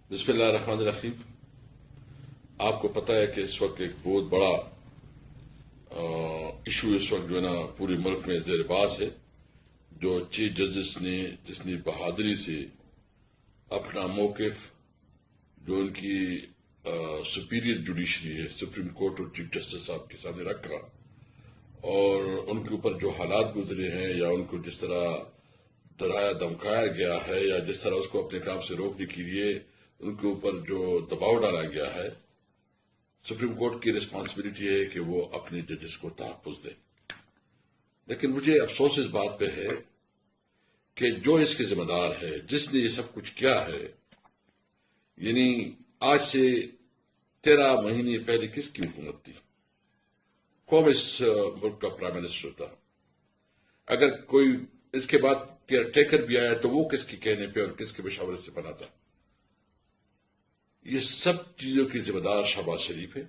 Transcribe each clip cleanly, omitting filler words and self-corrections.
بسم اللہ الرحمن الرحیم۔ آپ کو پتہ ہے کہ اس وقت ایک بہت بڑا ایشو اس وقت جو ہے نا پورے ملک میں زیر بحث ہے، جو چیف جسٹس نے جتنی بہادری سے اپنا موقف جو ان کی سپیریئر جوڈیشری ہے سپریم کورٹ اور چیف جسٹس صاحب کے سامنے رکھا، اور ان کے اوپر جو حالات گزرے ہیں یا ان کو جس طرح ڈرایا دھمکایا گیا ہے یا جس طرح اس کو اپنے کام سے روکنے کے لیے ان کے اوپر جو دباؤ ڈالا گیا ہے، سپریم کورٹ کی ریسپانسبلٹی ہے کہ وہ اپنے ججز کو تحفظ دے۔ لیکن مجھے افسوس اس بات پہ ہے کہ جو اس کے ذمہ دار ہے، جس نے یہ سب کچھ کیا ہے، یعنی آج سے 13 مہینے پہلے کس کی حکومت تھی؟ کون اس ملک کا پرائم منسٹر تھا؟ اگر کوئی اس کے بعد کیئر ٹیکر بھی آیا تو وہ کس کے کہنے پہ اور کس کے مشاورت سے بنا تھا؟ یہ سب چیزوں کی ذمہ دار شہباز شریف ہے،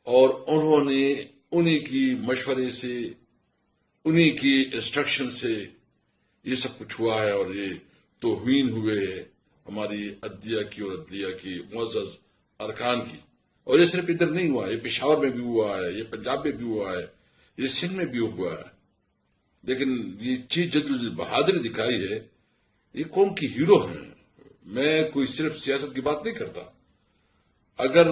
اور انہوں نے انہی کی مشورے سے، انہی کی انسٹرکشن سے یہ سب کچھ ہوا ہے، اور یہ توہین ہوئے ہے ہماری عدلیہ کی اور عدلیہ کی معزز ارکان کی۔ اور یہ صرف ادھر نہیں ہوا، یہ پشاور میں بھی ہوا ہے، یہ پنجاب میں بھی ہوا ہے، یہ سندھ میں بھی ہوا ہے۔ لیکن یہ چیز جو بہادری دکھائی ہے، یہ قوم کی ہیرو ہیں۔ میں کوئی صرف سیاست کی بات نہیں کرتا۔ اگر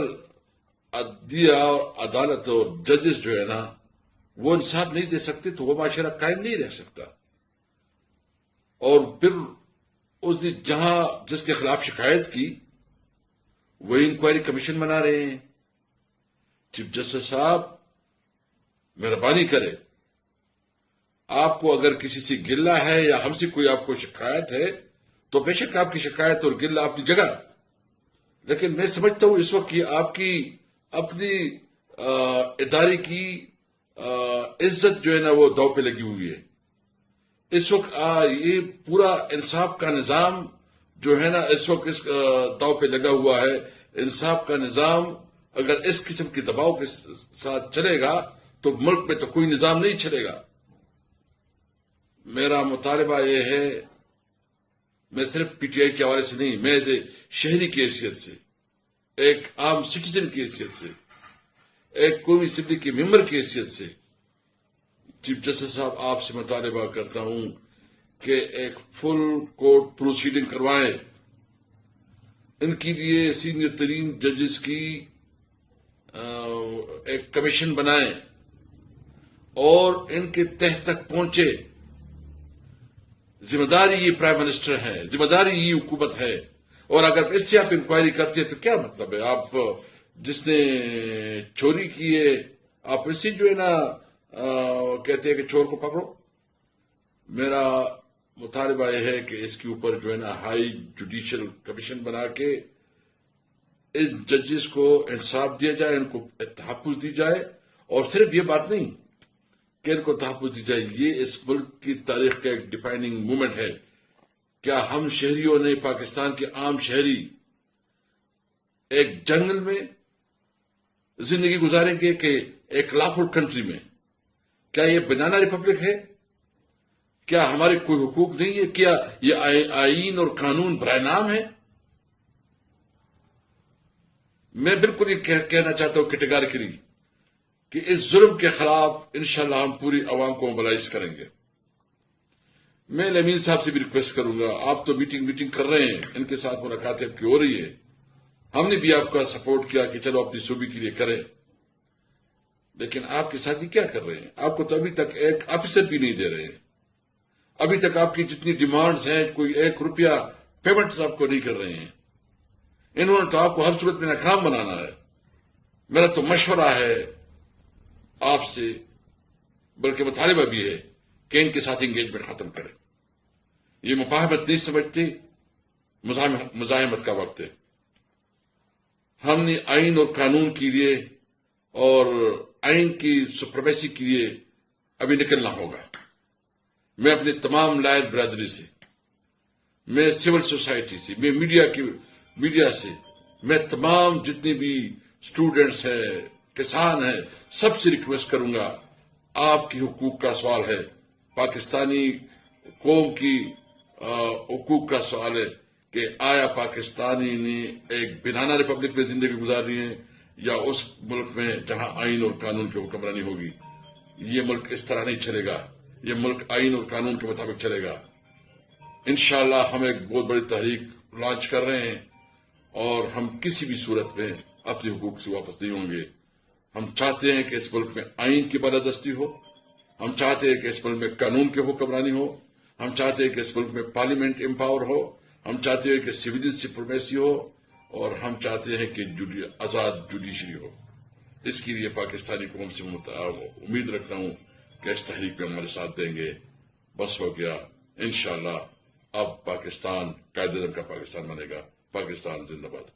عدلیہ اور عدالت اور ججز جو ہے نا وہ انصاف نہیں دے سکتے تو وہ معاشرہ قائم نہیں رہ سکتا۔ اور پھر اس نے جہاں جس کے خلاف شکایت کی وہی انکوائری کمیشن بنا رہے ہیں۔ چیف جسٹس صاحب مہربانی کرے، آپ کو اگر کسی سے گلہ ہے یا ہم سے کوئی آپ کو شکایت ہے تو بے شک آپ کی شکایت اور گلہ اپنی جگہ، لیکن میں سمجھتا ہوں اس وقت یہ آپ کی اپنی ادارے کی عزت جو ہے نا وہ داؤ پہ لگی ہوئی ہے۔ اس وقت یہ پورا انصاف کا نظام جو ہے نا اس وقت اس داؤ پہ لگا ہوا ہے۔ انصاف کا نظام اگر اس قسم کے دباؤ کے ساتھ چلے گا تو ملک میں تو کوئی نظام نہیں چلے گا۔ میرا مطالبہ یہ ہے، میں صرف پی ٹی آئی کے حوالے سے نہیں، میں شہری کی حیثیت سے، ایک عام سٹیزن کی حیثیت سے، ایک قومی اسمبلی کے ممبر کی حیثیت سے چیف جسٹس صاحب آپ سے مطالبہ کرتا ہوں کہ ایک فل کورٹ پروسیڈنگ کروائیں، ان کے لیے سینئر ترین ججز کی ایک کمیشن بنائیں اور ان کے تہ تک پہنچے۔ ذمہ داری یہ پرائم منسٹر ہے، ذمہ داری یہ حکومت ہے، اور اگر اس سے آپ انکوائری کرتے ہیں تو کیا مطلب ہے؟ آپ جس نے چوری کی ہے آپ اسی جو ہے نا کہتے ہیں کہ چور کو پکڑو۔ میرا مطالبہ یہ ہے کہ اس کے اوپر جو ہے نا ہائی جوڈیشل کمیشن بنا کے ان ججز کو انصاف دیا جائے، ان کو تحفظ دی جائے، اور صرف یہ بات نہیں کہ ان کو تحفظ دی جائے، یہ اس ملک کی تاریخ کا ایک ڈیفائننگ مومنٹ ہے۔ کیا ہم شہریوں نے، پاکستان کے عام شہری ایک جنگل میں زندگی گزاریں گے کہ ایک لافل کنٹری میں؟ کیا یہ بنانا ریپبلک ہے؟ کیا ہمارے کوئی حقوق نہیں ہے؟ کیا یہ آئین اور قانون برائے نام ہے؟ میں بالکل یہ کہنا چاہتا ہوں کیٹیگریکلی کہ اس ظلم کے خلاف انشاءاللہ ہم پوری عوام کو موبلائز کریں گے۔ میں امین صاحب سے بھی ریکویسٹ کروں گا، آپ تو میٹنگ کر رہے ہیں، ان کے ساتھ ملاقات آپ کی ہو رہی ہے، ہم نے بھی آپ کا سپورٹ کیا کہ چلو اپنی صوبے کے لیے کریں، لیکن آپ کے ساتھی کیا کر رہے ہیں؟ آپ کو تو ابھی تک ایک آفیسر بھی نہیں دے رہے ہیں، ابھی تک آپ کی جتنی ڈیمانڈز ہیں کوئی 1 روپیہ پیمنٹ آپ کو نہیں کر رہے ہیں۔ انہوں نے تو آپ کو ہر صورت میں ناکام بنانا ہے۔ میرا تو مشورہ ہے آپ سے، بلکہ مطالبہ بھی ہے کہ ان کے ساتھ انگیجمنٹ ختم کریں۔ یہ مفاہمت نہیں سمجھتے، مزاحمت کا وقت ہے۔ ہم نے آئین اور قانون کے لیے اور آئین کی سپریمیسی کے لیے ابھی نکلنا ہوگا۔ میں اپنے تمام لائر برادری سے، میں سول سوسائٹی سے، میں میڈیا سے، میں تمام جتنے بھی اسٹوڈنٹس ہیں، کسان ہیں، سب سے ریکویسٹ کروں گا، آپ کی حقوق کا سوال ہے، پاکستانی قوم کی حقوق کا سوال ہے کہ آیا پاکستانی نے ایک بنانا ریپبلک میں زندگی گزارنی ہے یا اس ملک میں جہاں آئین اور قانون کی حکمرانی ہوگی. یہ ملک اس طرح نہیں چلے گا. یہ ملک آئین اور قانون کے مطابق چلے گا. انشاءاللہ ہم ایک بہت بڑی تحریک لانچ کر رہے ہیں اور ہم کسی بھی صورت میں اپنے حقوق سے واپس نہیں ہوں گے. ہم چاہتے ہیں کہ اس ملک میں آئین کی بالادستی ہو. ہم چاہتے ہیں کہ اس ملک میں قانون کی حکمرانی ہو. ہم چاہتے ہیں کہ اس ملک میں پارلیمنٹ امپاور ہو. ہم چاہتے ہیں کہ سویلین سپریمیسی ہو. اور ہم چاہتے ہیں کہ آزاد جوڈیشری ہو. اس کے لیے پاکستانی قوم سے امید رکھتا ہوں کہ اس تحریک میں ہمارے ساتھ دیں گے. بس ہو گیا. انشاءاللہ اب پاکستان قائد اعظم کا پاکستان بنے گا. پاکستان زندہ باد.